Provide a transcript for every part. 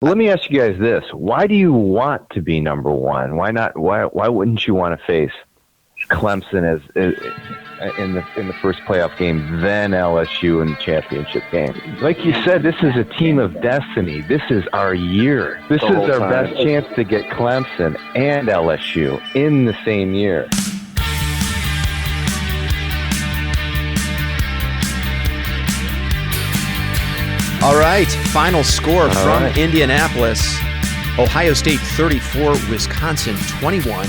Well, let me ask you guys this: why do you want to be number one? Why not? Why wouldn't you want to face Clemson as in the first playoff game, then LSU in the championship game? Like you said, this is a team of destiny. This is our year. This is our best chance to get Clemson and LSU in the same year. All right, final score from Indianapolis. Ohio State 34, Wisconsin 21.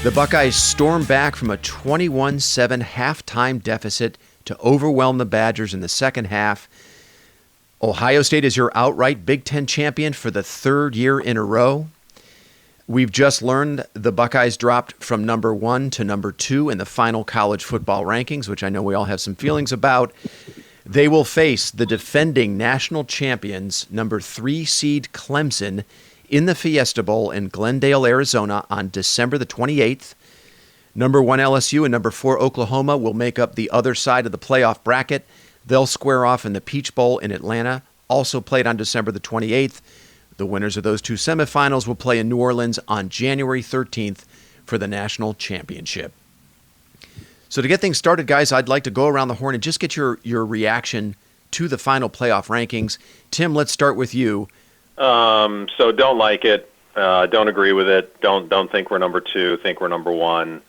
The Buckeyes stormed back from a 21-7 halftime deficit to overwhelm the Badgers in the second half. Ohio State is your outright Big Ten champion for the third year in a row. We've just learned the Buckeyes dropped from number 1 to number 2 in the final college football rankings, which I know we all have some feelings about. They will face the defending national champions, number 3 seed Clemson, in the Fiesta Bowl in Glendale, Arizona on December the 28th. Number 1 LSU and number 4 Oklahoma will make up the other side of the playoff bracket. They'll square off in the Peach Bowl in Atlanta, also played on December the 28th. The winners of those two semifinals will play in New Orleans on January 13th for the national championship. So to get things started, guys, I'd like to go around the horn and just get your reaction to the final playoff rankings. Tim, let's start with you. So don't like it. Don't agree with it. Don't think we're number 2. Think we're number 1.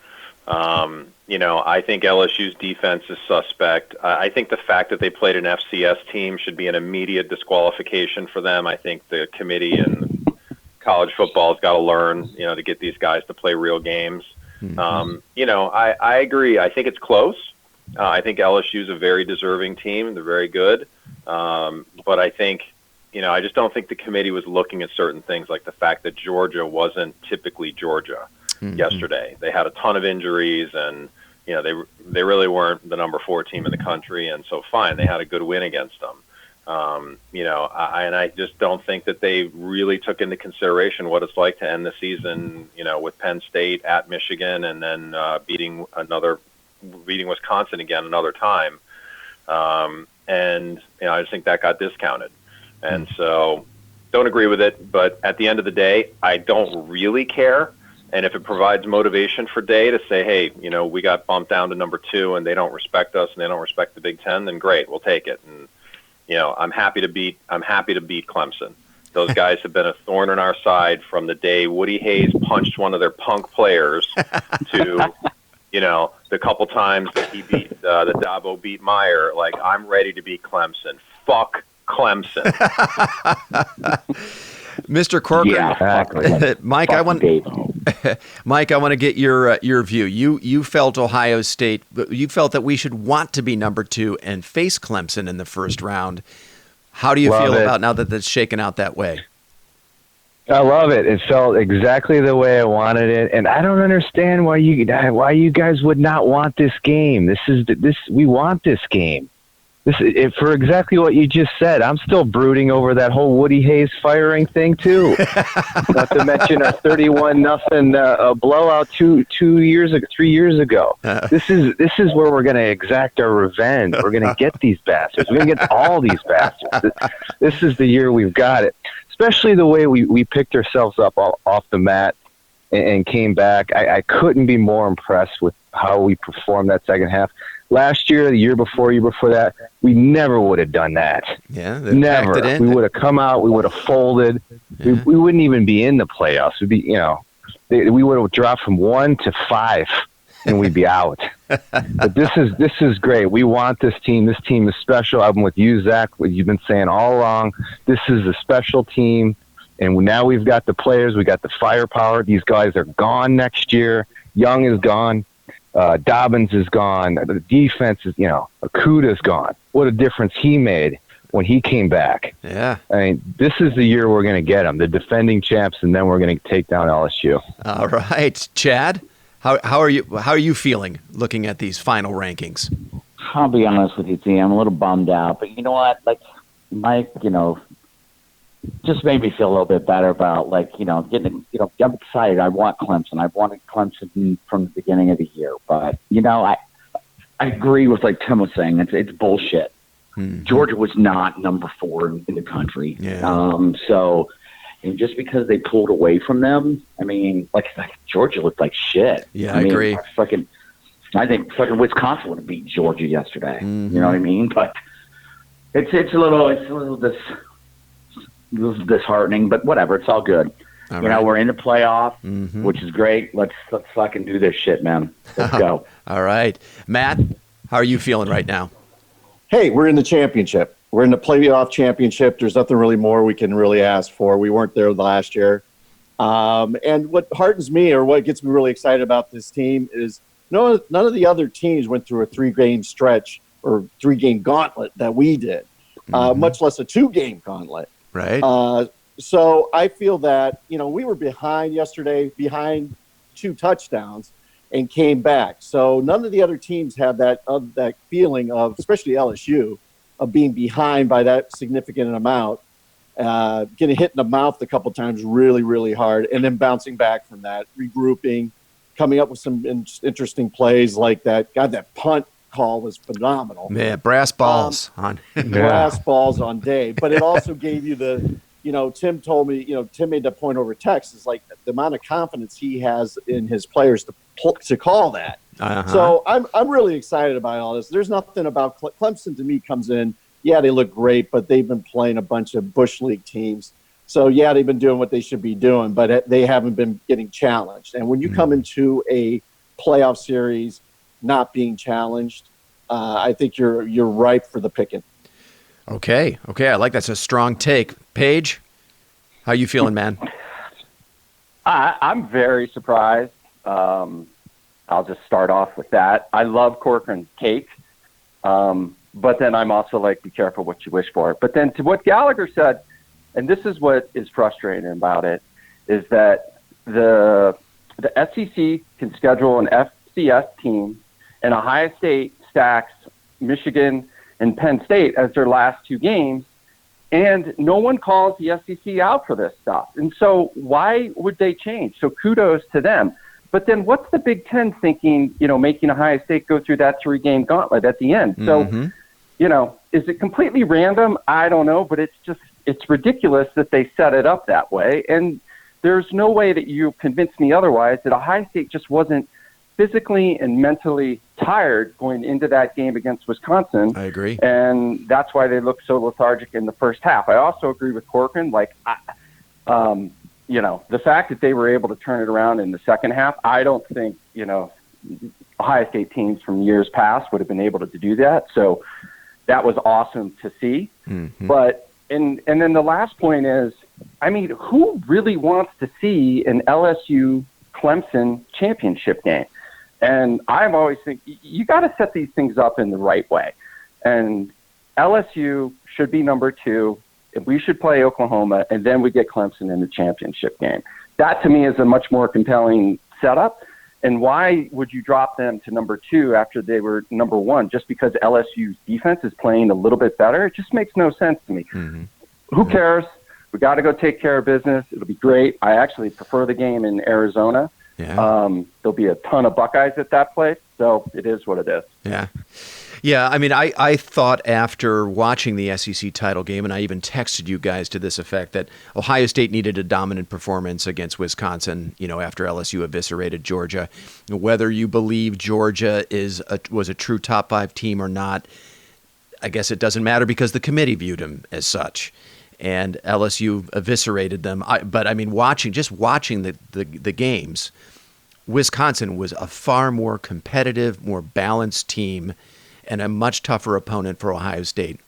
I think LSU's defense is suspect. I think the fact that they played an FCS team should be an immediate disqualification for them. I think the committee and college football has got to learn, to get these guys to play real games. I agree. I think it's close. I think LSU is a very deserving team. They're very good. But I think, I just don't think the committee was looking at certain things, like the fact that Georgia wasn't typically Georgia yesterday. They had a ton of injuries, and, they really weren't the number 4 team in the country. And so fine, they had a good win against them. I just don't think that they really took into consideration what it's like to end the season, with Penn State at Michigan and then beating Wisconsin again another time. I just think that got discounted. And so don't agree with it. But at the end of the day, I don't really care. And if it provides motivation for Day to say, hey, we got bumped down to number 2 and they don't respect us and they don't respect the Big Ten, then great, we'll take it. And I'm happy to beat Clemson. Those guys have been a thorn in our side from the day Woody Hayes punched one of their punk players to, the couple times that he beat that Dabo beat Meyer. Like, I'm ready to beat Clemson. Fuck Clemson. Mr. Corcoran, exactly. Mike, I want to get your view. You felt Ohio State. You felt that we should want to be number 2 and face Clemson in the first round. You feel about now that it's shaken out that way? I love it. It felt exactly the way I wanted it, and I don't understand why you guys would not want this game. We want this game. For exactly what you just said. I'm still brooding over that whole Woody Hayes firing thing too. Not to mention a 31-0 blowout 3 years ago. This is where we're going to exact our revenge. We're going to get these bastards. We're going to get all these bastards. This is the year we've got it. Especially the way we picked ourselves up off the mat and came back. I couldn't be more impressed with how we performed that second half. Last year, the year before that, we never would have done that. Yeah, never. We would have come out. We would have folded. Yeah. We wouldn't even be in the playoffs. We'd be, we would have dropped from 1 to 5, and we'd be out. But this is great. We want this team. This team is special. I've been with you, Zach. What you've been saying all along. This is a special team, and now we've got the players. We got the firepower. These guys are gone next year. Young is gone. Dobbins is gone. The defense is, Okuda's gone. What a difference he made when he came back. Yeah. I mean, this is the year we're going to get them, the defending champs, and then we're going to take down LSU. All right. Chad, how are you feeling looking at these final rankings? I'll be honest with you, T. I'm a little bummed out. But you know what? Like, Mike, just made me feel a little bit better about, getting, I'm excited. I want Clemson. I've wanted Clemson from the beginning of the year. But, I agree with, like Tim was saying, it's bullshit. Georgia was not number 4 in the country. Yeah. And just because they pulled away from them, I mean, like Georgia looked like shit. Yeah, I agree. I think fucking Wisconsin would have beat Georgia yesterday. You know what I mean? But it's a little disheartening, but whatever. It's all good. All you right. know, we're in the playoff, which is great. Let's fucking do this shit, man. Let's go. All right. Matt, how are you feeling right now? Hey, we're in the championship. We're in the playoff championship. There's nothing really more we can really ask for. We weren't there last year. And what heartens me, or what gets me really excited about this team, is none of the other teams went through a 3-game stretch or 3-game gauntlet that we did, much less a 2-game gauntlet. Right. So I feel that, we were behind yesterday, behind 2 touchdowns, and came back. So none of the other teams have that feeling of, especially LSU, of being behind by that significant amount, getting hit in the mouth a couple times really, really hard, and then bouncing back from that, regrouping, coming up with some interesting plays like that. God, that punt call was phenomenal. Yeah, brass balls on. Brass balls on day. But it also gave you Tim told me, Tim made the point over text, is like the amount of confidence he has in his players to call that. So I'm really excited about all this. There's nothing about Clemson to me comes in. Yeah, they look great, but they've been playing a bunch of Bush League teams. So yeah, they've been doing what they should be doing, but they haven't been getting challenged. And when you come into a playoff series not being challenged, I think you're ripe for the picking. Okay. I like that's a strong take. Paige, how you feeling, man? I'm very surprised. I'll just start off with that. I love Corcoran's cake, but then I'm also like, be careful what you wish for. But then to what Gallagher said, and this is what is frustrating about it, is that the SEC can schedule an FCS team, and Ohio State stacks Michigan and Penn State as their last 2 games, and no one calls the SEC out for this stuff. And so why would they change? So kudos to them. But then what's the Big Ten thinking, making Ohio State go through that 3-game gauntlet at the end? So, is it completely random? I don't know, but it's ridiculous that they set it up that way. And there's no way that you convince me otherwise that Ohio State just wasn't physically and mentally tired going into that game against Wisconsin. I agree. And that's why they looked so lethargic in the first half. I also agree with Corcoran. The fact that they were able to turn it around in the second half, I don't think, Ohio State teams from years past would have been able to do that. So that was awesome to see. But, and then the last point is, who really wants to see an LSU Clemson championship game? And I've always think you got to set these things up in the right way. And LSU should be number 2. We should play Oklahoma, and then we get Clemson in the championship game. That, to me, is a much more compelling setup. And why would you drop them to number 2 after they were number 1? Just because LSU's defense is playing a little bit better? It just makes no sense to me. Who cares? We got to go take care of business. It'll be great. I actually prefer the game in Arizona. Yeah. There'll be a ton of Buckeyes at that place, so it is what it is. Yeah, I thought after watching the SEC title game, and I even texted you guys to this effect, that Ohio State needed a dominant performance against Wisconsin, after LSU eviscerated Georgia. Whether you believe Georgia was a true top 5 team or not, I guess it doesn't matter because the committee viewed them as such. And LSU eviscerated them. But watching the games, Wisconsin was a far more competitive, more balanced team and a much tougher opponent for Ohio State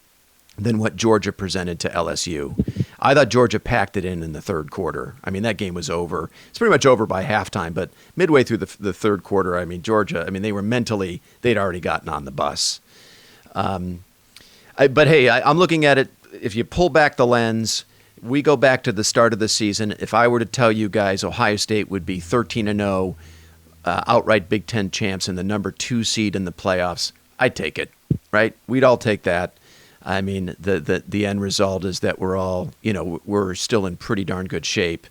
than what Georgia presented to LSU. I thought Georgia packed it in the third quarter. That game was over. It's pretty much over by halftime, but midway through the third quarter, Georgia, they were mentally, they'd already gotten on the bus. But hey, I'm looking at it, if you pull back the lens, we go back to the start of the season. If I were to tell you guys Ohio State would be 13-0, outright Big Ten champs and the number 2 seed in the playoffs, I'd take it, right? We'd all take that. The end result is that we're all, we're still in pretty darn good shape.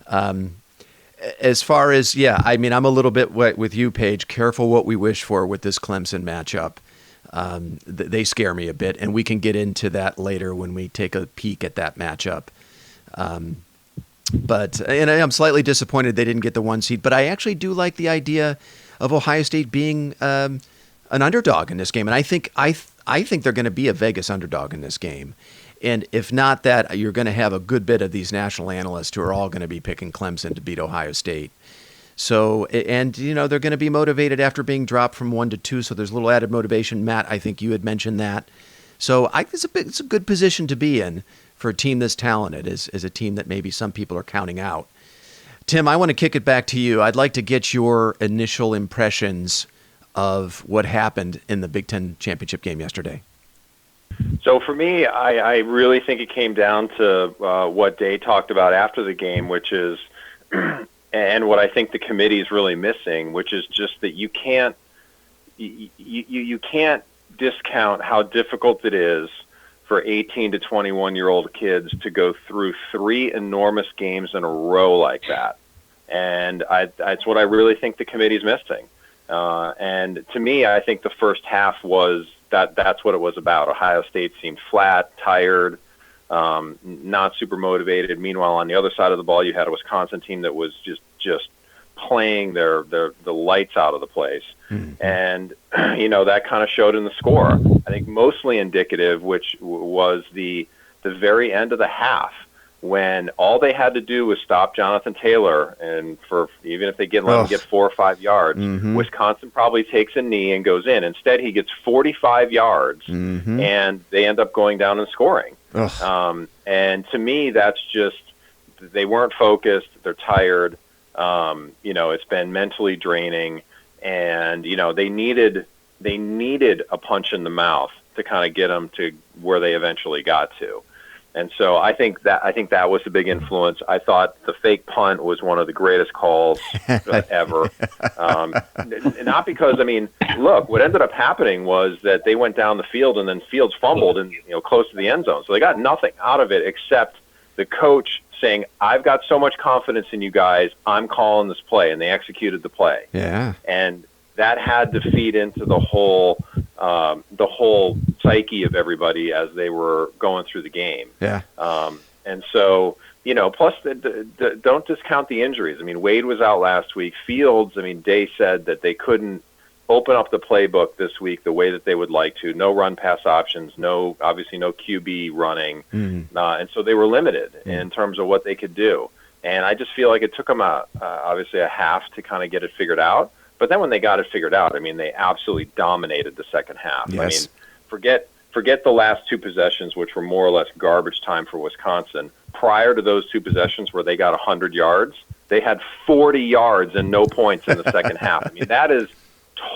As far as, I'm a little bit with you, Paige. Careful what we wish for with this Clemson matchup. They scare me a bit, and we can get into that later when we take a peek at that matchup. But I'm slightly disappointed they didn't get the 1 seed, but I actually do like the idea of Ohio State being an underdog in this game, and I think they're going to be a Vegas underdog in this game. And if not that, you're going to have a good bit of these national analysts who are all going to be picking Clemson to beat Ohio State. So, and they're going to be motivated after being dropped from 1 to 2. So there's a little added motivation. Matt, I think you had mentioned that. So it's a good position to be in for a team this talented, as a team that maybe some people are counting out. Tim, I want to kick it back to you. I'd like to get your initial impressions of what happened in the Big Ten championship game yesterday. So for me, I really think it came down to what Day talked about after the game, which is, and what I think the committee is really missing, which is just that you can't discount how difficult it is for 18 to 21-year-old kids to go through 3 enormous games in a row like that. And that's what I really think the committee's missing. And to me, I think the first half was that's what it was about. Ohio State seemed flat, tired, not super motivated. Meanwhile, on the other side of the ball, you had a Wisconsin team that was just playing the lights out of the place. Mm-hmm. And, that kind of showed in the score. I think mostly indicative, which was the very end of the half, when all they had to do was stop Jonathan Taylor, and for even if they let him get 4 or 5 yards, mm-hmm. Wisconsin probably takes a knee and goes in. Instead, he gets 45 yards, mm-hmm. and they end up going down and scoring. And to me, that's just, they weren't focused. They're tired. It's been mentally draining, and they needed a punch in the mouth to kind of get them to where they eventually got to. And so I think that was a big influence. I thought the fake punt was one of the greatest calls ever. Not because, look, what ended up happening was that they went down the field and then Fields fumbled and close to the end zone. So they got nothing out of it except the coach saying, "I've got so much confidence in you guys, I'm calling this play," and they executed the play. Yeah. And that had to feed into the whole psyche of everybody as they were going through the game. Yeah. And so, plus don't discount the injuries. Wade was out last week. Fields, Day said that they couldn't open up the playbook this week the way that they would like to. No run pass options, obviously no QB running. Mm-hmm. And so they were limited in terms of what they could do. And I just feel like it took them obviously a half to kind of get it figured out. But then when they got it figured out, they absolutely dominated the second half. Yes. Forget the last 2 possessions, which were more or less garbage time for Wisconsin. Prior to those 2 possessions where they got 100 yards, they had 40 yards and no points in the second half. That is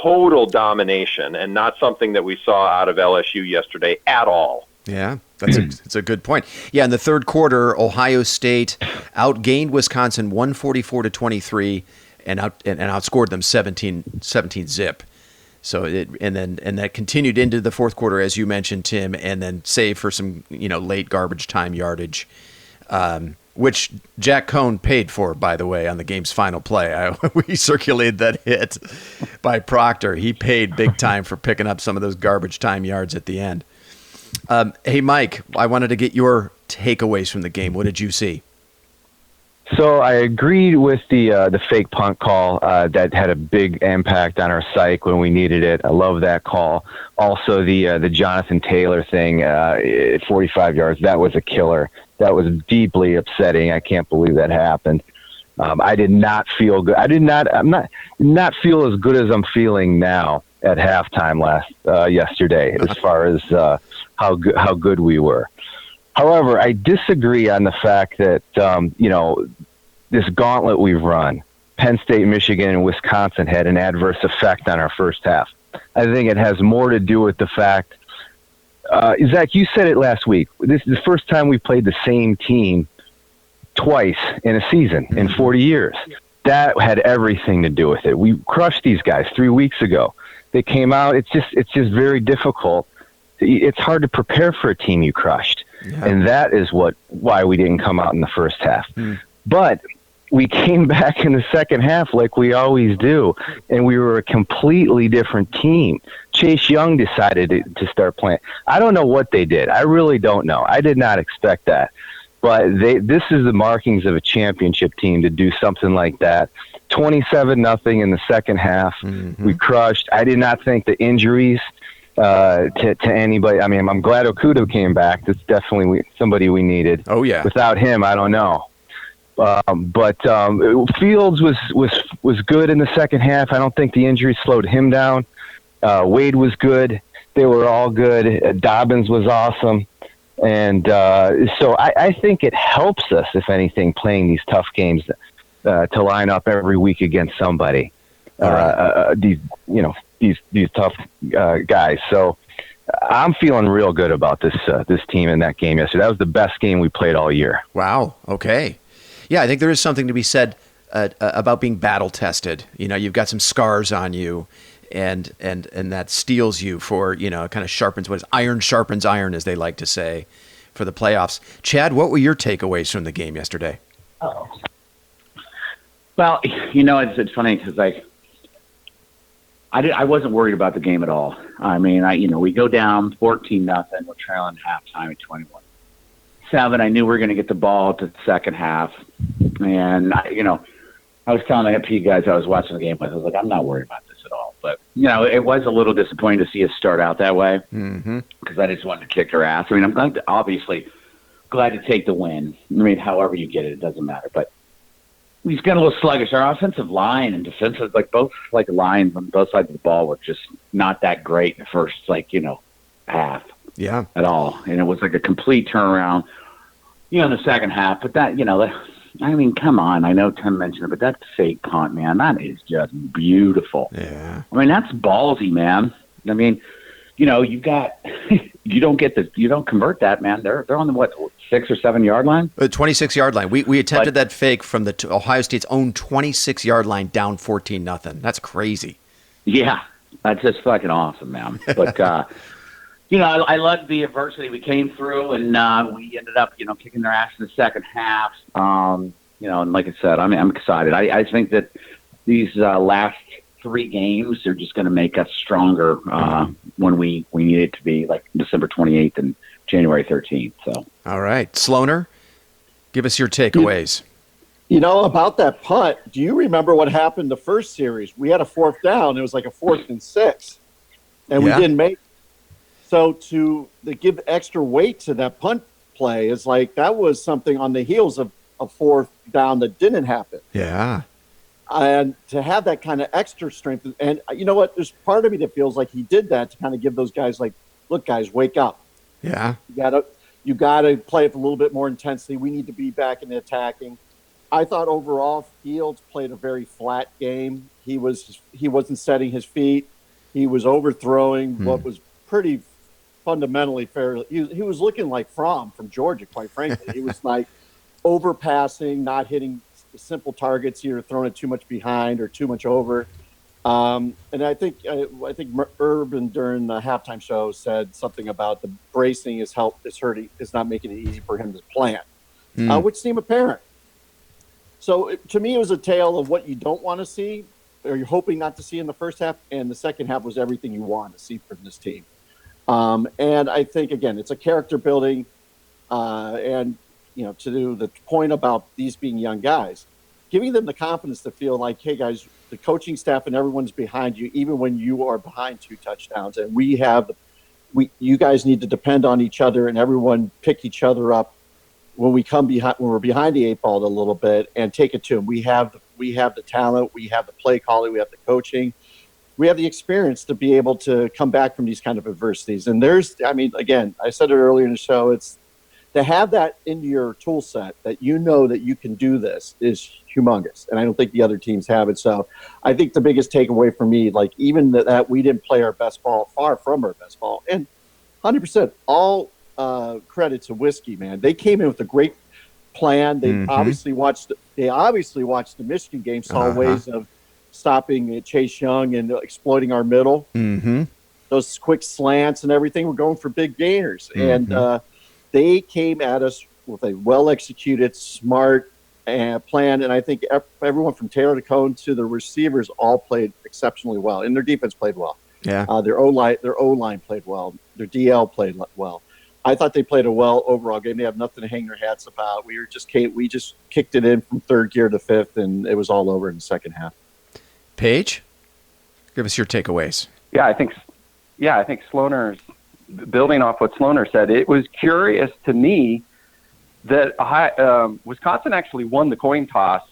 total domination and not something that we saw out of LSU yesterday at all. Yeah, that's a good point. Yeah, in the third quarter, Ohio State outgained Wisconsin 144-23. And outscored them 17 zip. So and that continued into the fourth quarter, as you mentioned, Tim, and then save for some late garbage time yardage, which Jack Cohn paid for, by the way, on the game's final play. We circulated that hit by Proctor. He paid big time for picking up some of those garbage time yards at the end. Hey, Mike, I wanted to get your takeaways from the game. What did you see? So I agreed with the fake punt call that had a big impact on our psyche when we needed it. I love that call. Also, the Jonathan Taylor thing at 45 yards, that was a killer. That was deeply upsetting. I can't believe that happened. I did not feel good. I'm not feel as good as I'm feeling now at halftime yesterday as far as how good we were. However, I disagree on the fact that, this gauntlet we've run, Penn State, Michigan, and Wisconsin had an adverse effect on our first half. I think it has more to do with the fact, Zach, you said it last week. This is the first time we played the same team twice in a season in 40 years. That had everything to do with it. We crushed these guys 3 weeks ago. They came out. It's just very difficult. It's hard to prepare for a team you crushed. Yeah. And that is why we didn't come out in the first half. But we came back in the second half like we always do, and we were a completely different team. Chase Young decided to start playing. I don't know what they did. I really don't know. I did not expect that. But this is the markings of a championship team to do something like that. 27-0 in the second half. Mm-hmm. We crushed. I did not think the injuries to anybody. I mean, I'm glad Okuda came back. That's definitely somebody we needed. Oh, yeah. Without him, I don't know. But Fields was good in the second half. I don't think the injury slowed him down. Wade was good. They were all good. Dobbins was awesome. And so I think it helps us, if anything, playing these tough games to line up every week against somebody. These tough guys. So I'm feeling real good about this team in that game yesterday. That was the best game we played all year. Wow. Okay. Yeah, I think there is something to be said about being battle tested. You know, you've got some scars on you. And that steels you for, kind of sharpens iron sharpens iron, as they like to say, for the playoffs. Chad, what were your takeaways from the game yesterday? Oh. Well, it's funny because I wasn't worried about the game at all. I mean, we go down 14-0. We're trailing halftime at 21-7. I knew we were going to get the ball to the second half, and I was telling the guys I was watching the game with, I was like, I'm not worried about this at all. But, it was a little disappointing to see us start out that way because I just wanted to kick their ass. I mean, I'm obviously glad to take the win. I mean, however you get it, it doesn't matter. But we just got a little sluggish. Our offensive line and defensive, both lines on both sides of the ball were just not that great in the first, half. Yeah. At all. And it was like a complete turnaround, in the second half. But that, I mean, come on. I know Tim mentioned it, but that fake punt, man, that is just beautiful. Yeah. I mean, that's ballsy, man. I mean, you got you don't convert that, man. They're on the 6 or 7 yard line. 26-yard line. We attempted that fake from the Ohio State's own 26-yard line, down 14-0. That's crazy. Yeah, that's just fucking awesome, man. But I loved the adversity we came through, and we ended up, kicking their ass in the second half. And like I said, I'm excited. I think that these last 3 games are just going to make us stronger when we need it to be, like December 28th and January 13th. So, all right, Sloaner, give us your takeaways. About that punt, do you remember what happened the first series? We had a 4th down. It was like a 4th and 6, and we didn't make it. So to give extra weight to that punt play is that was something on the heels of a 4th down that didn't happen. Yeah. And to have that kind of extra strength. And you know what? There's part of me that feels like he did that to kind of give those guys look, guys, wake up. Yeah. You gotta play it a little bit more intensely. We need to be back in the attacking. I thought overall Fields played a very flat game. He wasn't setting his feet. He was overthrowing what was pretty fundamentally fair. He was looking like Fromm from Georgia, quite frankly. He was overpassing, not hitting simple targets, either throwing it too much behind or too much over. And I think Urban during the halftime show said something about the bracing is hurting, is not making it easy for him to plant, which seemed apparent. So to me, it was a tale of what you don't want to see, or you're hoping not to see in the first half, and the second half was everything you want to see from this team. And I think, again, it's a character building, and to do the point about these being young guys, giving them the confidence to feel like, hey, guys, the coaching staff and everyone's behind you, even when you are behind 2 touchdowns. And you guys need to depend on each other, and everyone pick each other up when we're behind the 8 ball a little bit, and take it to them. We have the talent, we have the play calling, we have the coaching, we have the experience to be able to come back from these kind of adversities. And again, I said it earlier in the show, it's to have that in your tool set, that that you can do this, is humongous. And I don't think the other teams have it. So I think the biggest takeaway for me, even that we didn't play our best ball, far from our best ball, and 100% all credit to Whiskey, man. They came in with a great plan. They obviously watched the Michigan game, saw ways of stopping Chase Young and exploiting our middle. Those quick slants and everything. We're going for big gainers. And they came at us with a well-executed, smart, plan, and I think everyone from Taylor to Cohn to the receivers all played exceptionally well, and their defense played well. Yeah. Their O-line played well. Their DL played well. I thought they played a well overall game. They have nothing to hang their hats about. We just kicked it in from third gear to fifth, and it was all over in the second half. Paige, give us your takeaways. Yeah, I think Sloaner's building off what Sloaner said. It was curious to me that Wisconsin actually won the coin toss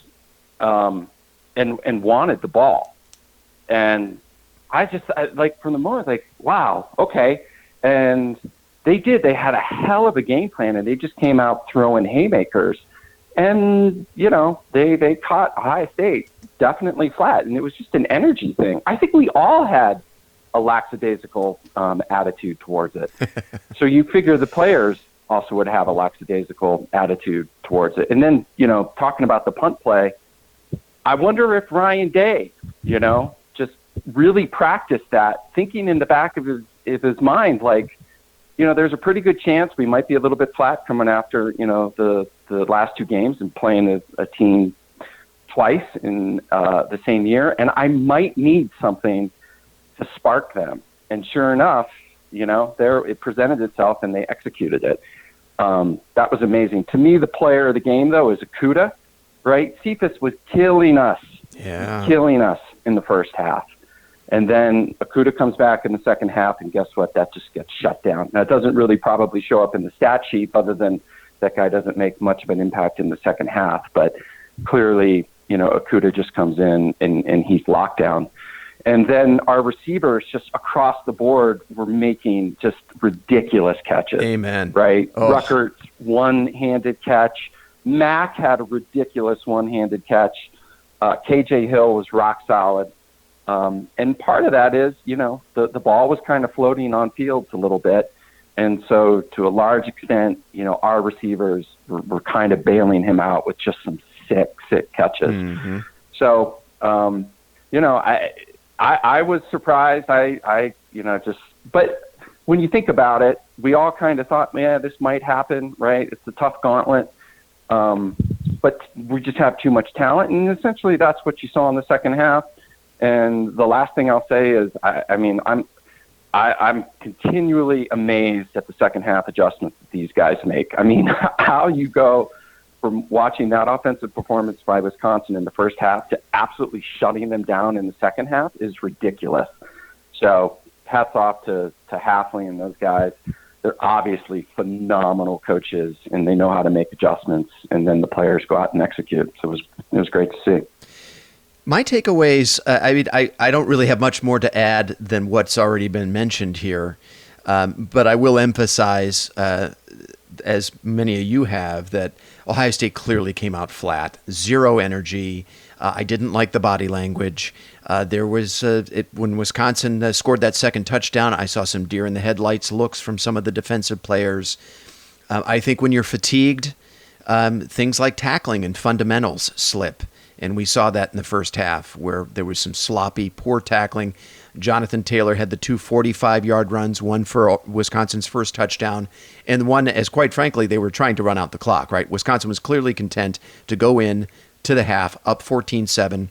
and wanted the ball, and I from the moment, like, wow, okay. And they did. They had a hell of a game plan, and they just came out throwing haymakers. And, they caught Ohio State definitely flat, and it was just an energy thing. I think we all had a lackadaisical attitude towards it. So you figure the players also would have a lackadaisical attitude towards it. And then, talking about the punt play, I wonder if Ryan Day, just really practiced that, thinking in the back of his mind, like, there's a pretty good chance we might be a little bit flat coming after, the last two games and playing a team twice in the same year, and I might need something to spark them. And sure enough, it presented itself and they executed it. That was amazing. To me, the player of the game, though, is Okudah, right? Cephas was killing us in the first half. And then Okudah comes back in the second half, and guess what? That just gets shut down. Now, it doesn't really probably show up in the stat sheet other than that guy doesn't make much of an impact in the second half. But clearly, Okudah just comes in and he's locked down. And then our receivers just across the board were making just ridiculous catches. Amen. Right? Oh. Ruckert's one-handed catch. Mack had a ridiculous one-handed catch. KJ Hill was rock solid. And part of that is, the ball was kind of floating on fields a little bit. And so to a large extent, our receivers were kind of bailing him out with just some sick catches. Mm-hmm. So, I was surprised. But when you think about it, we all kind of thought, man, this might happen, right? It's a tough gauntlet. But we just have too much talent. And essentially that's what you saw in the second half. And the last thing I'll say is, I'm continually amazed at the second half adjustments that these guys make. I mean, how you go from watching that offensive performance by Wisconsin in the first half to absolutely shutting them down in the second half is ridiculous. So hats off to Halfley and those guys. They're obviously phenomenal coaches, and they know how to make adjustments, and then the players go out and execute. So it was great to see. My takeaways, I don't really have much more to add than what's already been mentioned here, but I will emphasize, as many of you have, that Ohio State clearly came out flat, zero energy. I didn't like the body language. There was when Wisconsin scored that second touchdown, I saw some deer in the headlights looks from some of the defensive players. I think when you're fatigued, things like tackling and fundamentals slip. And we saw that in the first half where there was some sloppy, poor tackling. Jonathan Taylor had the two 45-yard runs, one for Wisconsin's first touchdown, and one as, quite frankly, they were trying to run out the clock, right? Wisconsin was clearly content to go in to the half, up 14-7.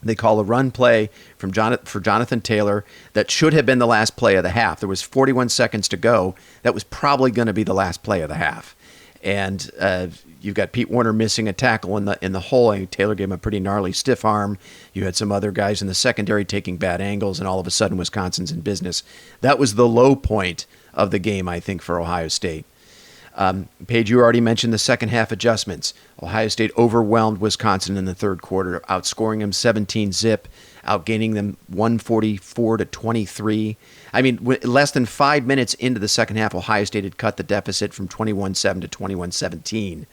They call a run play for Jonathan Taylor that should have been the last play of the half. There was 41 seconds to go. That was probably going to be the last play of the half. And you've got Pete Warner missing a tackle in the hole. And Taylor gave him a pretty gnarly stiff arm. You had some other guys in the secondary taking bad angles, and all of a sudden Wisconsin's in business. That was the low point of the game, I think, for Ohio State. Paige, you already mentioned the second half adjustments. Ohio State overwhelmed Wisconsin in the third quarter, outscoring them 17-zip, outgaining them 144-23. I mean, less than 5 minutes into the second half, Ohio State had cut the deficit from 21-7 to 21-17.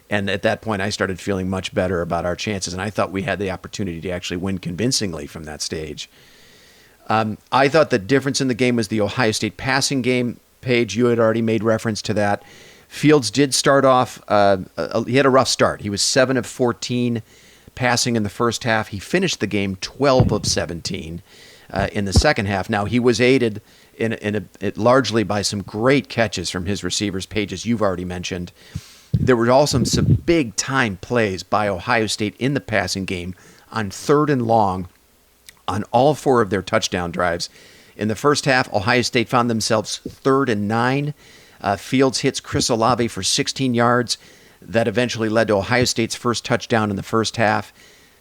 And at that point, I started feeling much better about our chances, and I thought we had the opportunity to actually win convincingly from that stage. I thought the difference in the game was the Ohio State passing game. Paige, you had already made reference to that. Fields did start off, he had a rough start. He was 7 of 14 passing in the first half. He finished the game 12 of 17 in the second half. Now, he was aided largely by some great catches from his receivers, Paige, as you've already mentioned. there were also some big-time plays by Ohio State in the passing game on 3rd and long on all 4 of their touchdown drives. In the first half, Ohio State found themselves 3rd and 9. Fields hits Chris Olave for 16 yards. That eventually led to Ohio State's first touchdown in the first half.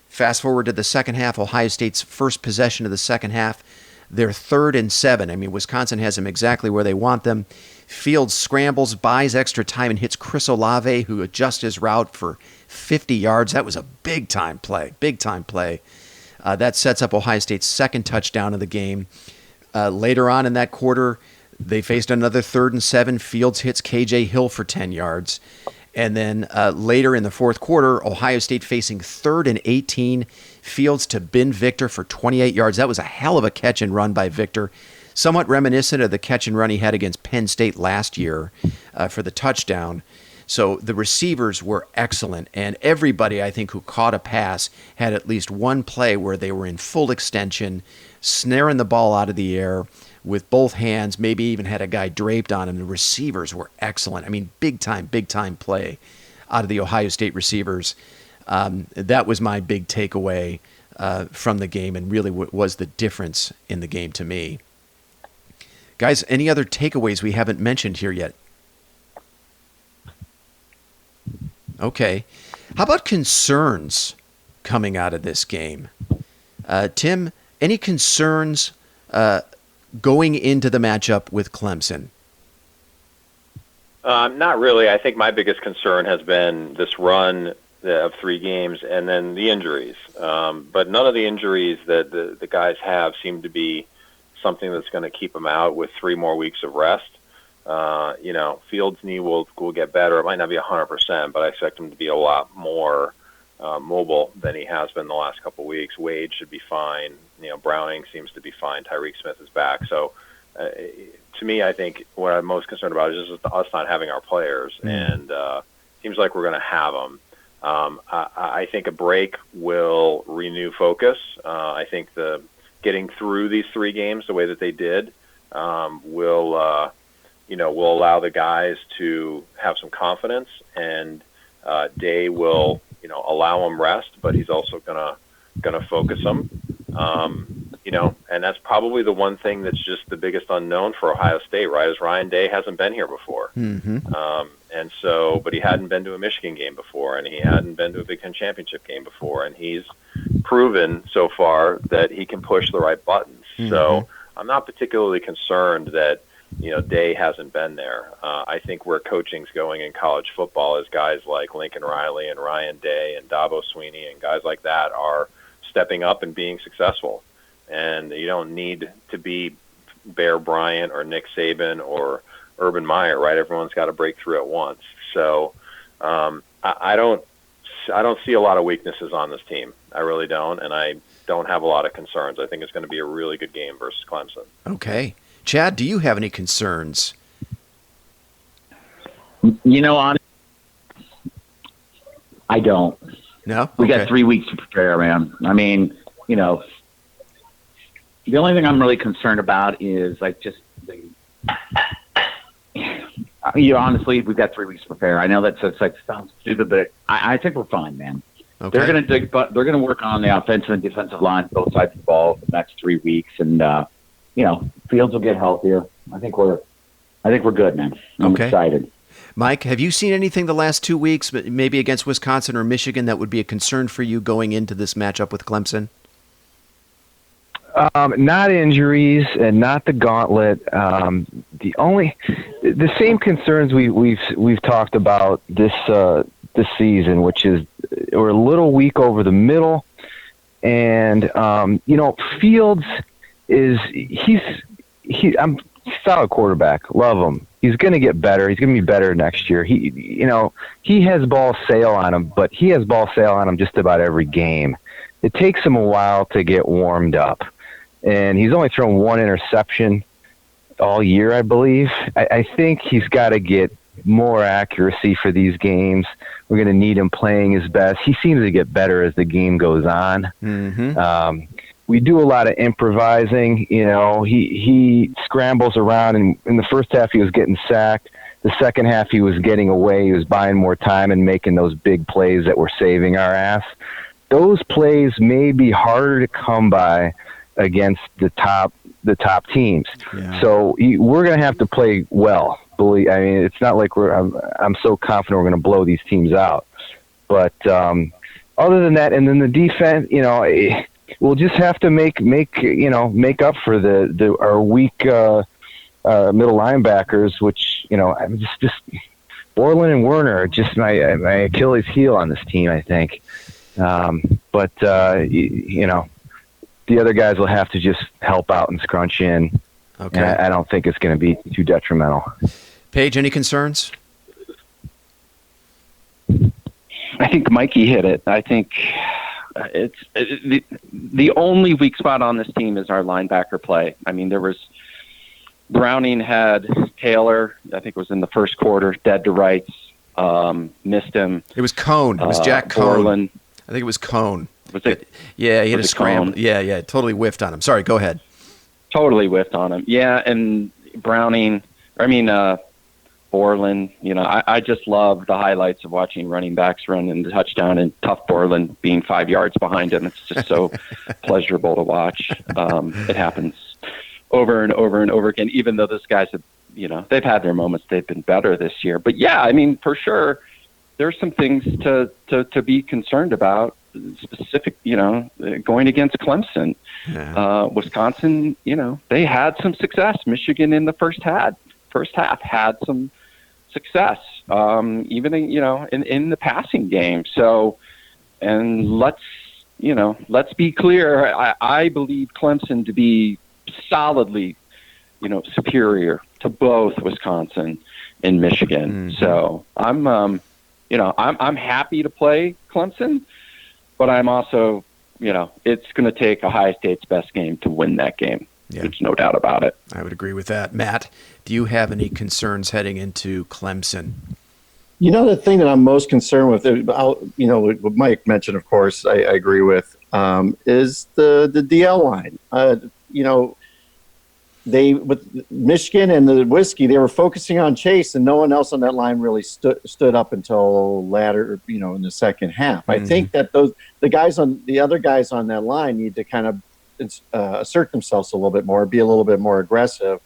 Fast forward to the second half, Ohio State's first possession of the second half. They're 3rd and 7. I mean, Wisconsin has them exactly where they want them. Fields scrambles, buys extra time, and hits Chris Olave, who adjusts his route for 50 yards. That was a big-time play. That sets up Ohio State's second touchdown of the game. Later on in that quarter, they faced another 3rd and 7. Fields hits KJ Hill for 10 yards. And then later in the fourth quarter, Ohio State facing 3rd and 18. Fields to Ben Victor for 28 yards. That was a hell of a catch and run by Victor. Somewhat reminiscent of the catch and run he had against Penn State last year for the touchdown. So the receivers were excellent. And everybody, I think, who caught a pass had at least one play where they were in full extension, snaring the ball out of the air with both hands, maybe even had a guy draped on him. The receivers were excellent. I mean, big time play out of the Ohio State receivers. That was my big takeaway from the game and really was the difference in the game to me. Guys, any other takeaways we haven't mentioned here yet? Okay. How about concerns coming out of this game? Tim, any concerns going into the matchup with Clemson? Not really. I think my biggest concern has been this run of 3 games and then the injuries. But none of the injuries that the guys have seem to be something that's going to keep them out with 3 more weeks of rest. Fields' knee will get better. It might not be 100%, but I expect him to be a lot more mobile than he has been the last couple of weeks. Wade should be fine. Browning seems to be fine. Tyreek Smith is back. So to me, I think what I'm most concerned about is just us not having our players, and seems like we're going to have them. I think a break will renew focus. I think getting through these 3 games the way that they did will allow the guys to have some confidence, and Day will allow them rest, but he's also gonna focus them. And that's probably the one thing that's just the biggest unknown for Ohio State, right? Is Ryan Day hasn't been here before. But he hadn't been to a Michigan game before, and he hadn't been to a Big Ten championship game before, and he's proven so far that he can push the right buttons. So I'm not particularly concerned that Day hasn't been there. I think where coaching's going in college football is guys like Lincoln Riley and Ryan Day and Dabo Sweeney and guys like that are stepping up and being successful. And you don't need to be Bear Bryant or Nick Saban or Urban Meyer, right? Everyone's got to break through at once. So I don't see a lot of weaknesses on this team. I really don't, and I don't have a lot of concerns. I think it's going to be a really good game versus Clemson. Okay. Chad, do you have any concerns? I don't. No? We got 3 weeks to prepare, man. I mean, the only thing I'm really concerned about is honestly, we've got 3 weeks to prepare. I know that sounds stupid, but I think we're fine, man. Okay. They're going to work on the offensive and defensive line, both sides of the ball, for the next 3 weeks, and Fields will get healthier. I think we're good, man. I'm excited. Mike, have you seen anything the last 2 weeks, maybe against Wisconsin or Michigan, that would be a concern for you going into this matchup with Clemson? Not injuries and not the gauntlet. The same concerns we've talked about this season, which is we're a little weak over the middle, and Fields I'm a solid quarterback. Love him. He's going to get better. He's going to be better next year. He has ball sail on him, but he has ball sail on him just about every game. It takes him a while to get warmed up. And he's only thrown 1 interception all year, I believe. I think he's got to get more accuracy for these games. We're going to need him playing his best. He seems to get better as the game goes on. We do a lot of improvising. He scrambles around, and in the first half he was getting sacked. the second half he was getting away. He was buying more time and making those big plays that were saving our ass. Those plays may be harder to come by against the top teams. Yeah. So we're going to have to play well. I mean, it's not like I'm so confident we're going to blow these teams out. But other than that, and then the defense, we'll just have to make up for our weak middle linebackers, which I'm just Borland and Werner are just my Achilles heel on this team, I think. But the other guys will have to just help out and scrunch in. Okay. And I don't think it's going to be too detrimental. Paige, any concerns? I think Mikey hit it. I think the only weak spot on this team is our linebacker play. I mean, Browning had Taylor, I think it was in the first quarter, dead to rights, missed him. It was Cone. It was Jack Cone. Borland. I think it was Cone. Was it? Yeah, he had a scramble. Yeah, totally whiffed on him. Sorry, go ahead. Totally whiffed on him. Yeah, and Borland, I just love the highlights of watching running backs run in the touchdown and tough Borland being 5 yards behind him. It's just so pleasurable to watch. It happens over and over and over again, even though those guys have, they've had their moments. They've been better this year. But yeah, I mean, for sure, there's some things to be concerned about. Specific, going against Clemson, Wisconsin, they had some success. Michigan in the first half had some success, even in the passing game. So, and let's be clear. I believe Clemson to be solidly, superior to both Wisconsin and Michigan. Mm-hmm. So I'm happy to play Clemson. But I'm also, it's going to take Ohio State's best game to win that game. Yeah. There's no doubt about it. I would agree with that. Matt, do you have any concerns heading into Clemson? The thing that I'm most concerned with, what Mike mentioned, of course, I agree with, is the DL line. They, with Michigan and the Whiskey, they were focusing on Chase, and no one else on that line really stood up until latter, in the second half. Mm-hmm. I think that the other guys on that line need to kind of assert themselves a little bit more, be a little bit more aggressive,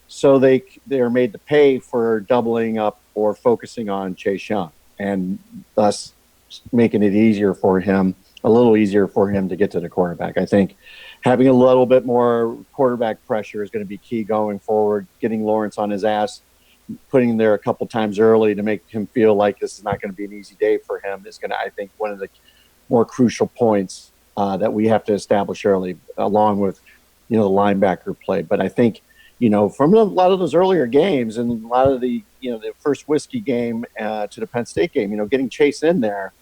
so they are made to pay for doubling up or focusing on Chase Young, and thus making it a little easier for him to get to the quarterback. I think having a little bit more quarterback pressure is going to be key going forward, getting Lawrence on his ass, putting him there a couple times early to make him feel like this is not going to be an easy day for him is going to, I think, one of the more crucial points that we have to establish early, along with, the linebacker play. But I think, from a lot of those earlier games and a lot of the first Whiskey game to the Penn State game, getting Chase in there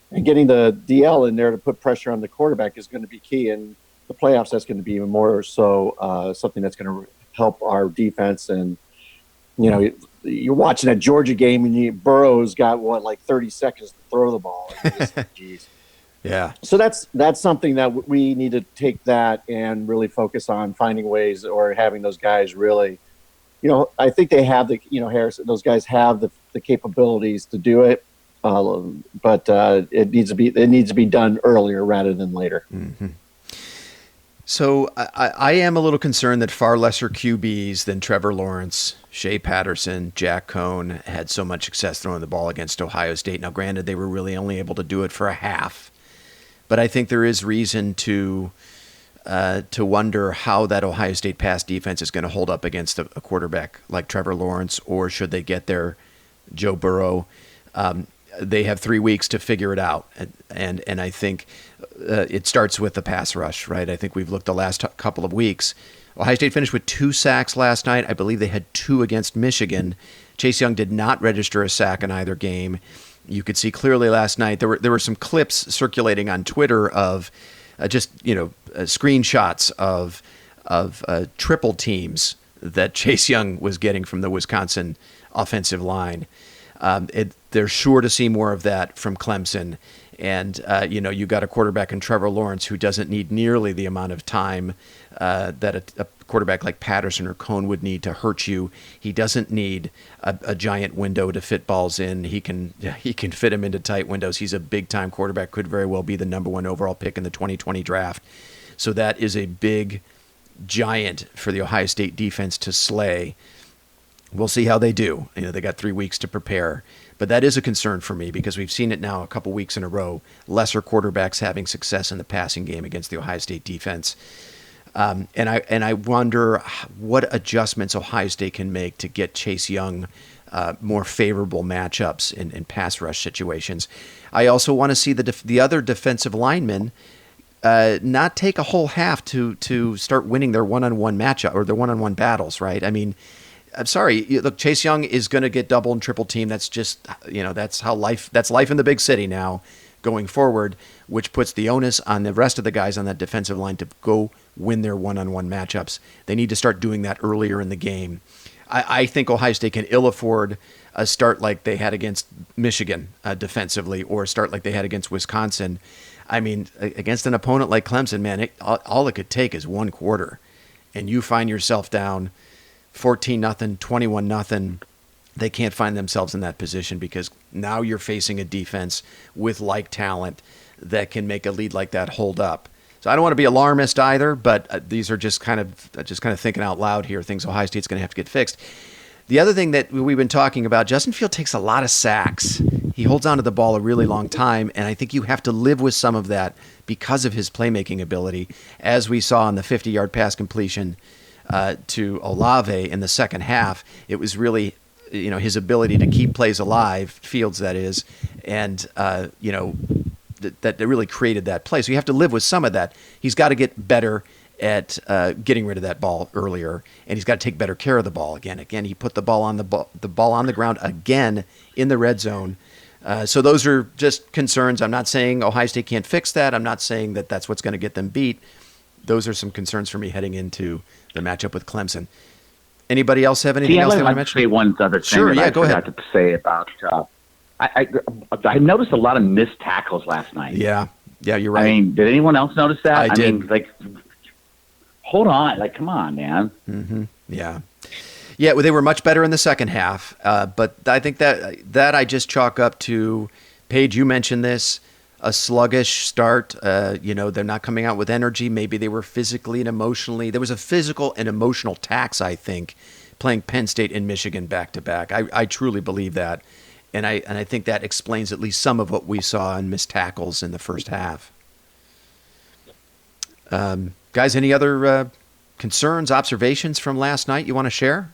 and getting the DL in there to put pressure on the quarterback is going to be key. And the playoffs, that's going to be even more so something that's going to help our defense. And you're watching that Georgia game and Burrow's got 30 seconds to throw the ball. Jeez. Yeah. So that's something that we need to take that and really focus on finding ways, or having those guys really, I think they have Harrison, those guys have the capabilities to do it. But it needs to be done earlier rather than later. Mm-hmm. So I am a little concerned that far lesser QBs than Trevor Lawrence, Shea Patterson, Jack Cone had so much success throwing the ball against Ohio State. Now, granted, they were really only able to do it for a half, but I think there is reason to wonder how that Ohio State pass defense is going to hold up against a quarterback like Trevor Lawrence, or should they get their Joe Burrow. They have 3 weeks to figure it out, and I think it starts with the pass rush, right? I think we've looked the last couple of weeks. Ohio State finished with 2 sacks last night. I believe they had 2 against Michigan. Chase Young did not register a sack in either game. You could see clearly last night. There were some clips circulating on Twitter of screenshots of triple teams that Chase Young was getting from the Wisconsin offensive line. They're sure to see more of that from Clemson. And, you got a quarterback in Trevor Lawrence who doesn't need nearly the amount of time that a quarterback like Patterson or Cohn would need to hurt you. He doesn't need a giant window to fit balls in. He can fit him into tight windows. He's a big-time quarterback, could very well be the number 1 overall pick in the 2020 draft. So that is a big giant for the Ohio State defense to slay. We'll see how they do. They got 3 weeks to prepare. But that is a concern for me because we've seen it now a couple weeks in a row. Lesser quarterbacks having success in the passing game against the Ohio State defense. And I wonder what adjustments Ohio State can make to get Chase Young more favorable matchups in pass rush situations. I also want to see the other defensive linemen not take a whole half to start winning their one-on-one matchup or their one-on-one battles, right? I mean, I'm sorry. Look, Chase Young is going to get double and triple team. That's just, that's life in the big city now going forward, which puts the onus on the rest of the guys on that defensive line to go win their one-on-one matchups. They need to start doing that earlier in the game. I think Ohio State can ill afford a start like they had against Michigan defensively, or a start like they had against Wisconsin. I mean, against an opponent like Clemson, man, all it could take is one quarter, and you find yourself down 14-0, 21-0. They can't find themselves in that position because now you're facing a defense with like talent that can make a lead like that hold up. So I don't want to be alarmist either, but these are just kind of thinking out loud here, things Ohio State's going to have to get fixed. The other thing that we've been talking about, Justin Field takes a lot of sacks. He holds onto the ball a really long time, and I think you have to live with some of that because of his playmaking ability, as we saw in the 50-yard pass completion to Olave in the second half. It was really, his ability to keep plays alive, Fields that is, and that really created that play. So you have to live with some of that. He's got to get better at getting rid of that ball earlier, and he's got to take better care of the ball again. Again, he put the ball on the ground again in the red zone. So those are just concerns. I'm not saying Ohio State can't fix that. I'm not saying that that's what's going to get them beat. Those are some concerns for me heading into the matchup with Clemson. Anybody else have anything else they want to mention? Say one other thing sure, that I go forgot ahead. to say about. I noticed a lot of missed tackles last night. Yeah, you're right. I mean, did anyone else notice that? I did. mean, hold on, come on, man. Mm-hmm. Yeah, well, they were much better in the second half, but I think that I just chalk up to, Paige, you mentioned this, a sluggish start. They're not coming out with energy. Maybe they were physically and emotionally. There was a physical and emotional tax, I think, playing Penn State and Michigan back to back. I truly believe that. And I think that explains at least some of what we saw in missed tackles in the first half. Guys, any other concerns, observations from last night you want to share?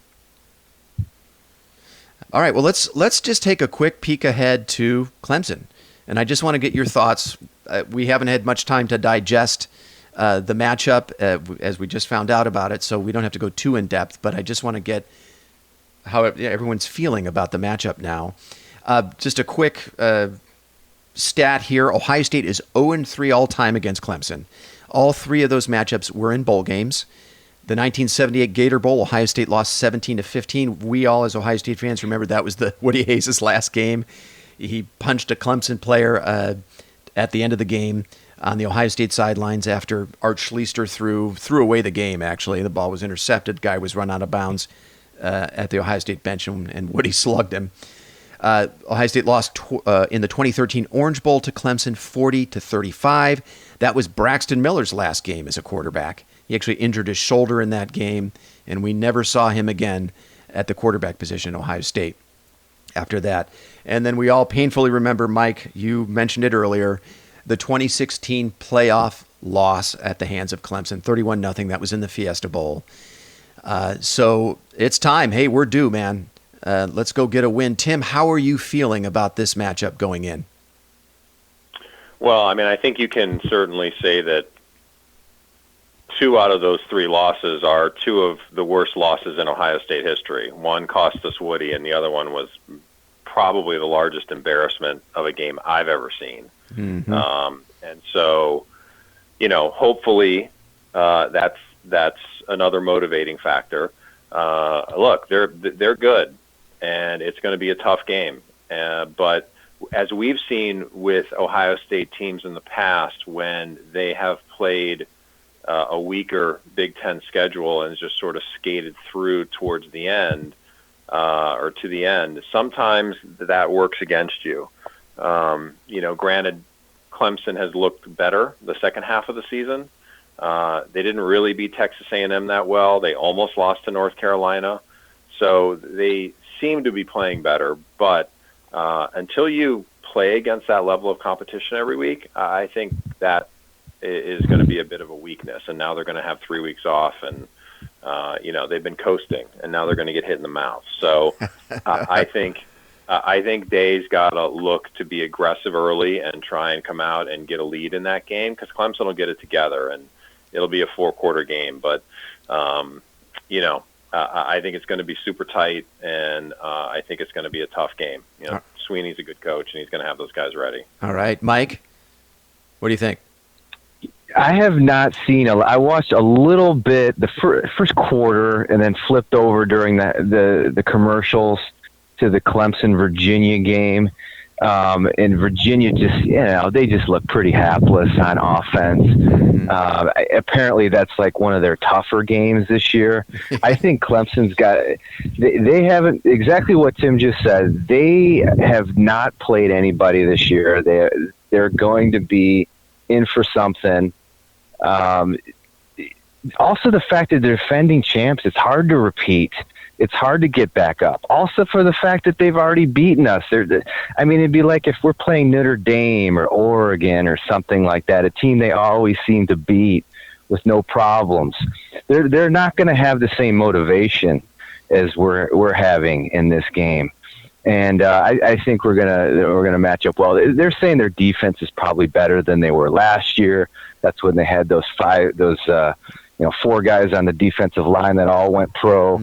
All right, well, let's just take a quick peek ahead to Clemson. And I just want to get your thoughts. We haven't had much time to digest the matchup as we just found out about it, so we don't have to go too in-depth, but I just want to get how everyone's feeling about the matchup now. Just a quick stat here. Ohio State is 0-3 all-time against Clemson. All three of those matchups were in bowl games. The 1978 Gator Bowl, Ohio State lost 17-15. We all, as Ohio State fans, remember that was the Woody Hayes' last game. He punched a Clemson player at the end of the game on the Ohio State sidelines after Art Schlichter threw away the game, actually. The ball was intercepted. Guy was run out of bounds at the Ohio State bench, and Woody slugged him. Ohio State lost in the 2013 Orange Bowl to Clemson 40-35. That was Braxton Miller's last game as a quarterback. He actually injured his shoulder in that game, and we never saw him again at the quarterback position in Ohio State after that. And then we all painfully remember, Mike, you mentioned it earlier, the 2016 playoff loss at the hands of Clemson, 31-0. That was in the Fiesta Bowl. So it's time. Hey, we're due, man. Let's go get a win. Tim, how are you feeling about this matchup going in? Well, I mean, I think you can certainly say that 2 out of those 3 losses are 2 of the worst losses in Ohio State history. One cost us Woody, and the other one was probably the largest embarrassment of a game I've ever seen. Mm-hmm. And so, hopefully that's another motivating factor. Look, they're good, and it's going to be a tough game. But as we've seen with Ohio State teams in the past, when they have played a weaker Big Ten schedule and just sort of skated through towards the end or to the end, sometimes that works against you. Granted, Clemson has looked better the second half of the season. They didn't really beat Texas A&M that well. They almost lost to North Carolina. So they seem to be playing better. But until you play against that level of competition every week, I think that is going to be a bit of a weakness. And now they're going to have 3 weeks off, and they've been coasting, and now they're going to get hit in the mouth. So I think Day's got to look to be aggressive early and try and come out and get a lead in that game, because Clemson will get it together, and it'll be a 4-quarter game. But I think it's going to be super tight, and I think it's going to be a tough game. Sweeney's a good coach, and he's going to have those guys ready. All right, Mike, what do you think? I have not seen. I watched a little bit the first quarter, and then flipped over during the commercials to the Clemson-Virginia game. And Virginia they just look pretty hapless on offense. Apparently that's like one of their tougher games this year. I think Clemson's they haven't, exactly what Tim just said. They have not played anybody this year. They're going to be in for something. Also, the fact that they're defending champs, it's hard to repeat. It's hard to get back up. Also, for the fact that they've already beaten us. It'd be like if we're playing Notre Dame or Oregon or something like that, a team they always seem to beat with no problems. They're not going to have the same motivation as we're having in this game. And I think we're gonna match up well. They're saying their defense is probably better than they were last year. That's when they had those 4 guys on the defensive line that all went pro.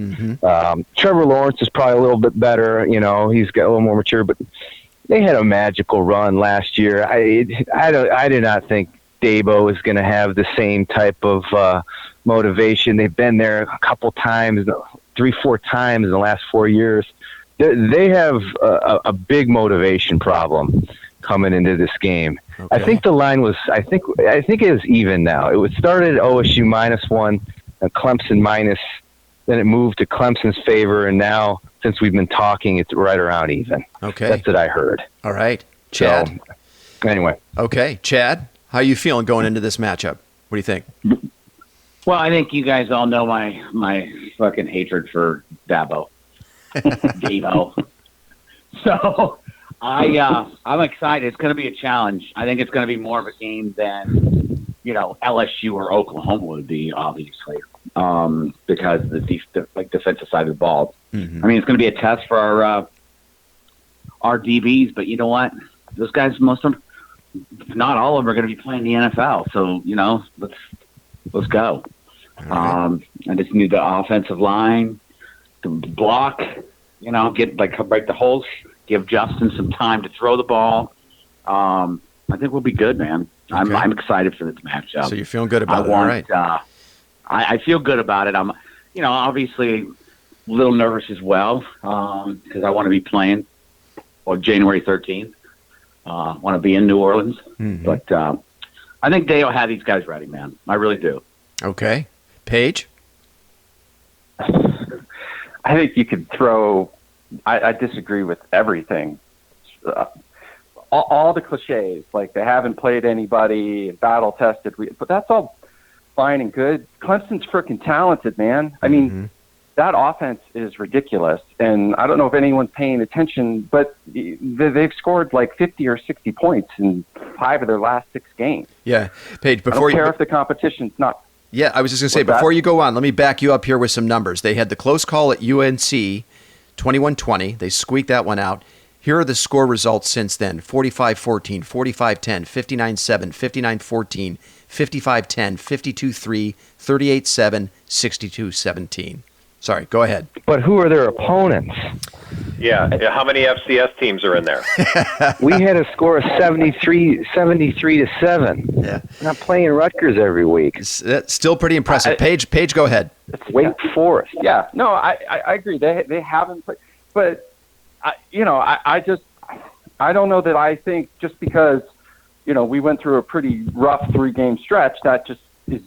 Trevor Lawrence is probably a little bit better. He's got a little more mature, but they had a magical run last year. I do not think Dabo is going to have the same type of motivation. They've been there a couple times, 3-4 times in the last 4 years. They have a big motivation problem coming into this game. Okay. I think the line was, I think it was even now. It started at OSU -1 and Clemson minus, then it moved to Clemson's favor, and now, since we've been talking, it's right around even. Okay. That's what I heard. All right. Chad? So, anyway. Okay. Chad, how are you feeling going into this matchup? What do you think? Well, I think you guys all know my fucking hatred for Dabo. Dabo. So I'm excited. It's going to be a challenge. I think it's going to be more of a game than LSU or Oklahoma would be, obviously, because the defensive side of the ball. Mm-hmm. I mean, it's going to be a test for our DBs, but you know what? Those guys, most of them, if not all of them, are going to be playing the NFL. So let's go. Right. I just need the offensive line to block, break the holes, give Justin some time to throw the ball. I think we'll be good, man. Okay. I'm excited for this matchup. So you're feeling good about it, all right? I feel good about it. I'm, obviously a little nervous as well because I want to be playing on January 13th. Want to be in New Orleans, but I think Day will have these guys ready, man. I really do. Okay, Paige. I think you could throw. I disagree with everything. All the cliches, like they haven't played anybody, battle tested, but that's all fine and good. Clemson's freaking talented, man. I mean, that offense is ridiculous, and I don't know if anyone's paying attention, but they've scored like 50 or 60 points in 5 of their last 6 games. Yeah, Paige. Before I don't care if the competition's not. Yeah, I was just going to say, before you go on, let me back you up here with some numbers. They had the close call at UNC, 21-20. They squeaked that one out. Here are the score results since then. 45-14, 45-10, 59-7, 59-14, 55-10, 52-3, 38-7, 62-17. Sorry, go ahead. But who are their opponents? Yeah, how many FCS teams are in there? We had a score of 73-7. Yeah. We're not playing Rutgers every week. That's still pretty impressive. Paige, go ahead. Wake Forest. Yeah, no, I agree. They haven't played, but I I don't know that I think just because, we went through a pretty rough 3-game stretch, that just is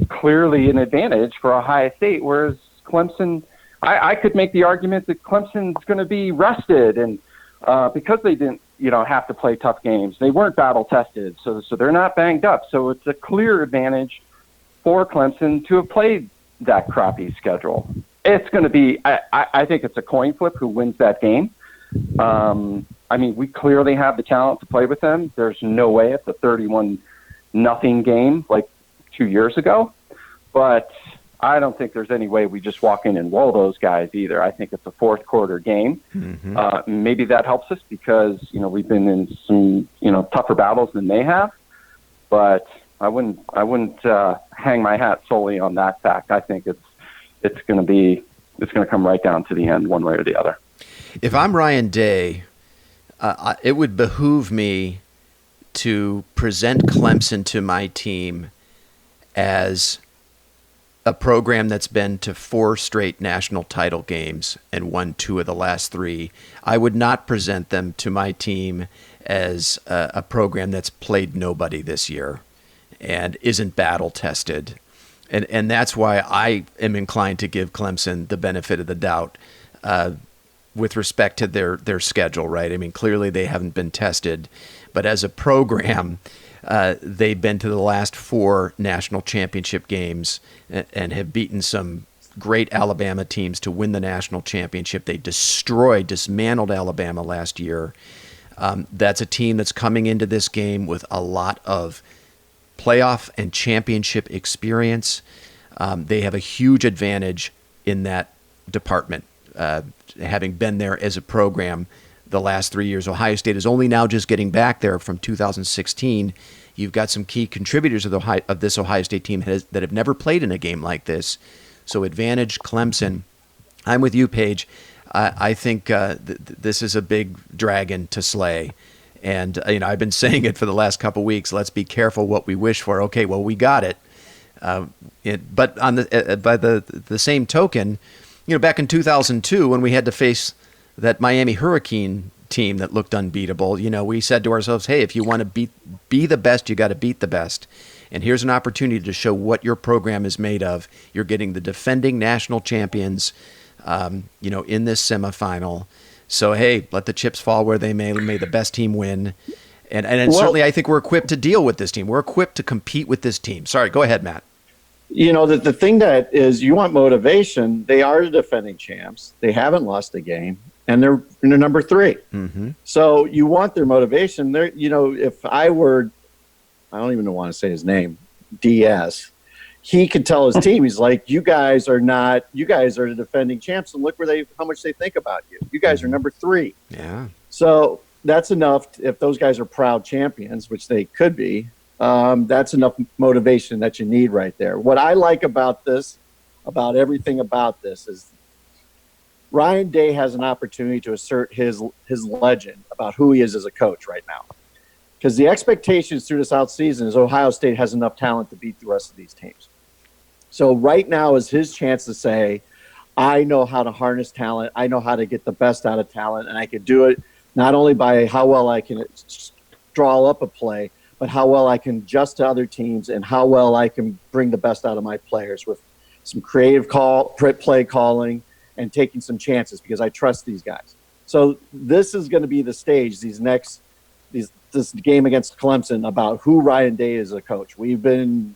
clearly an advantage for Ohio State, whereas Clemson, I could make the argument that Clemson's going to be rested, and because they didn't, have to play tough games. They weren't battle tested, so they're not banged up. So it's a clear advantage for Clemson to have played that crappy schedule. It's going to be, I think it's a coin flip who wins that game. We clearly have the talent to play with them. There's no way it's a 31-0 game like 2 years ago, but I don't think there's any way we just walk in and roll those guys either. I think it's a fourth quarter game. Mm-hmm. Maybe that helps us because, we've been in some, tougher battles than they have, but I wouldn't hang my hat solely on that fact. I think it's going to come right down to the end one way or the other. If I'm Ryan Day, it would behoove me to present Clemson to my team as a program that's been to 4 straight national title games and won 2 of the last 3. I would not present them to my team as a program that's played nobody this year and isn't battle tested. And that's why I am inclined to give Clemson the benefit of the doubt with respect to their schedule, right? Clearly they haven't been tested, but as a program, they've been to the last 4 national championship games and have beaten some great Alabama teams to win the national championship. They dismantled Alabama last year. That's a team that's coming into this game with a lot of playoff and championship experience. They have a huge advantage in that department, having been there as a program the last 3 years. Ohio State is only now just getting back there from 2016. You've got some key contributors of this Ohio State team that have never played in a game like this. So advantage Clemson. I'm with you, Paige. I think this is a big dragon to slay. And I've been saying it for the last couple of weeks. Let's be careful what we wish for. Okay, well, we got it. But on by the same token, back in 2002 when we had to face that Miami Hurricane team that looked unbeatable, we said to ourselves, hey, if you want to be the best, you got to beat the best. And here's an opportunity to show what your program is made of. You're getting the defending national champions, in this semifinal. So, hey, let the chips fall where they may. May the best team win. And certainly I think we're equipped to deal with this team. We're equipped to compete with this team. Sorry, go ahead, Matt. The thing that is, you want motivation. They are the defending champs. They haven't lost a game, and they're number 3. Mm-hmm. So you want their motivation. They're, if I don't even want to say his name, DS, he could tell his team, he's like, you guys are the defending champs, and look how much they think about you. You guys are number 3. Yeah. So that's enough. If those guys are proud champions, which they could be, that's enough motivation that you need right there. What I like about everything about this is Ryan Day has an opportunity to assert his legend about who he is as a coach right now. Because the expectations through this outseason is Ohio State has enough talent to beat the rest of these teams. So right now is his chance to say, I know how to harness talent. I know how to get the best out of talent, and I can do it not only by how well I can draw up a play, but how well I can adjust to other teams and how well I can bring the best out of my players with some creative play calling and taking some chances because I trust these guys. So this is going to be the stage, this game against Clemson about who Ryan Day is as a coach. We've been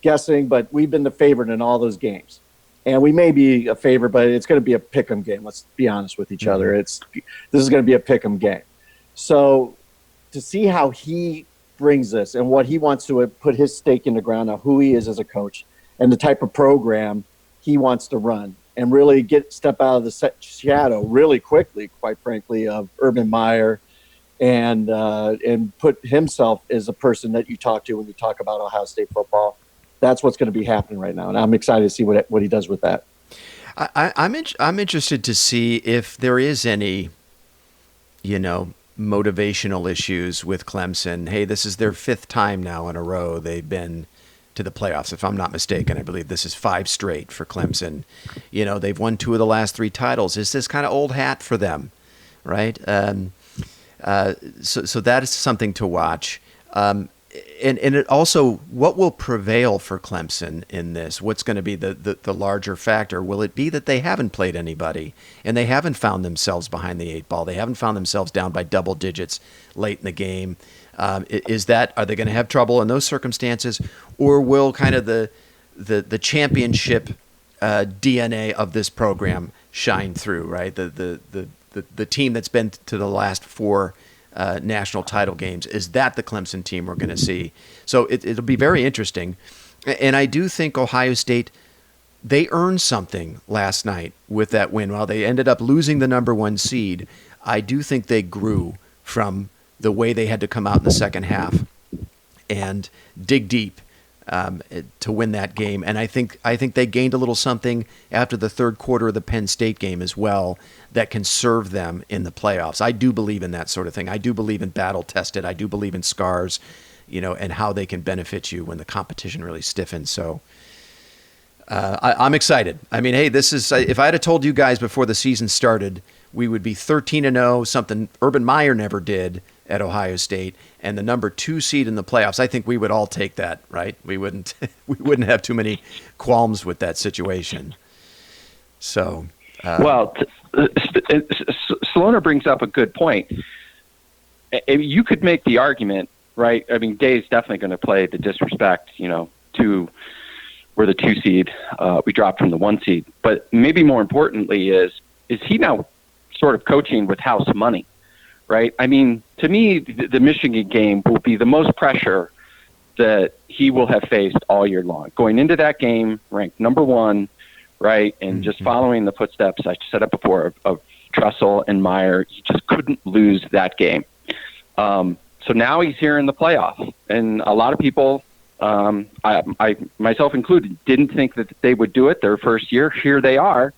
guessing, but we've been the favorite in all those games. And we may be a favorite, but it's going to be a pick'em game. Let's be honest with each other. This is going to be a pick'em game. So to see how he brings this and what he wants to put his stake in the ground of who he is as a coach and the type of program he wants to run and really step out of the shadow really quickly, quite frankly, of Urban Meyer and put himself as a person that you talk to when you talk about Ohio State football. That's what's going to be happening right now, and I'm excited to see what he does with that. I'm interested to see if there is any, motivational issues with Clemson. Hey, this is their 5th time now in a row they've been to the playoffs. If I'm not mistaken, I believe this is 5 straight for Clemson. They've won 2 of the last 3 titles. Is this kind of old hat for them, right? So that is something to watch. And it also, what will prevail for Clemson in this? What's going to be the larger factor? Will it be that they haven't played anybody and they haven't found themselves behind the 8 ball? They haven't found themselves down by double digits late in the game. Are they going to have trouble in those circumstances, or will kind of the championship DNA of this program shine through? Right, the team that's been to the last 4 national title games, is that the Clemson team we're going to see? So it'll be very interesting, and I do think Ohio State, they earned something last night with that win. While they ended up losing the number 1 seed, I do think they grew from the way they had to come out in the second half and dig deep to win that game. And I think they gained a little something after the third quarter of the Penn State game as well that can serve them in the playoffs. I do believe in that sort of thing. I do believe in battle tested. I do believe in scars, and how they can benefit you when the competition really stiffens. So I'm excited. I mean, hey, this is, if I had told you guys before the season started, we would be 13-0, something Urban Meyer never did at Ohio State, and the number 2 seed in the playoffs, I think we would all take that, right? We wouldn't have too many qualms with that situation. So, well, Salona brings up a good point. You could make the argument, right? I mean, Day's definitely going to play the disrespect, to we're the 2 seed, we dropped from the 1 seed. But maybe more importantly is he now sort of coaching with house money? Right. I mean, to me, the Michigan game will be the most pressure that he will have faced all year long. Going into that game, ranked number 1, right, and just following the footsteps I said it before of Tressel and Meyer, he just couldn't lose that game. So now he's here in the playoffs, and a lot of people, I myself included, didn't think that they would do it their first year. Here they are.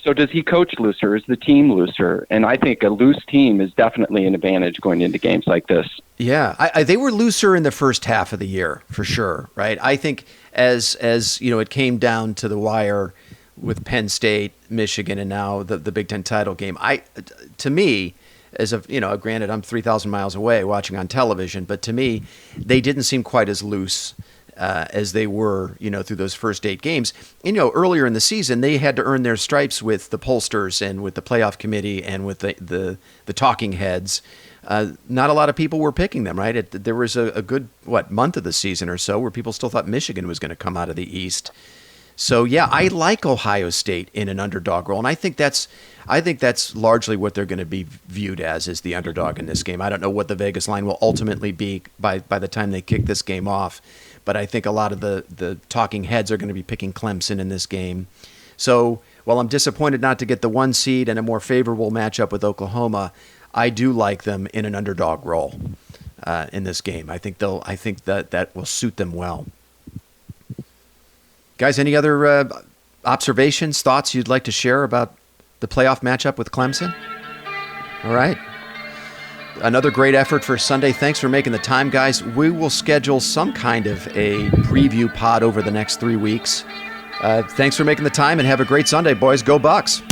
So does he coach looser? Is the team looser? And I think a loose team is definitely an advantage going into games like this. Yeah, they were looser in the first half of the year for sure, right? I think as it came down to the wire with Penn State, Michigan, and now the Big Ten title game. To me, granted I'm 3,000 miles away watching on television, but to me, they didn't seem quite as loose as they were, through those first 8 games. Earlier in the season, they had to earn their stripes with the pollsters and with the playoff committee and with the talking heads. Not a lot of people were picking them, right? There was a good, month of the season or so where people still thought Michigan was going to come out of the East. So, yeah, I like Ohio State in an underdog role, and I think that's largely what they're going to be viewed as, is the underdog in this game. I don't know what the Vegas line will ultimately be by the time they kick this game off, but I think a lot of the talking heads are going to be picking Clemson in this game. So while I'm disappointed not to get the 1 seed and a more favorable matchup with Oklahoma, I do like them in an underdog role in this game. I think that will suit them well. Guys, any other observations, thoughts you'd like to share about the playoff matchup with Clemson? All right. Another great effort for Sunday. Thanks for making the time, guys. We will schedule some kind of a preview pod over the next 3 weeks. Thanks for making the time, and have a great Sunday, boys. Go Bucks.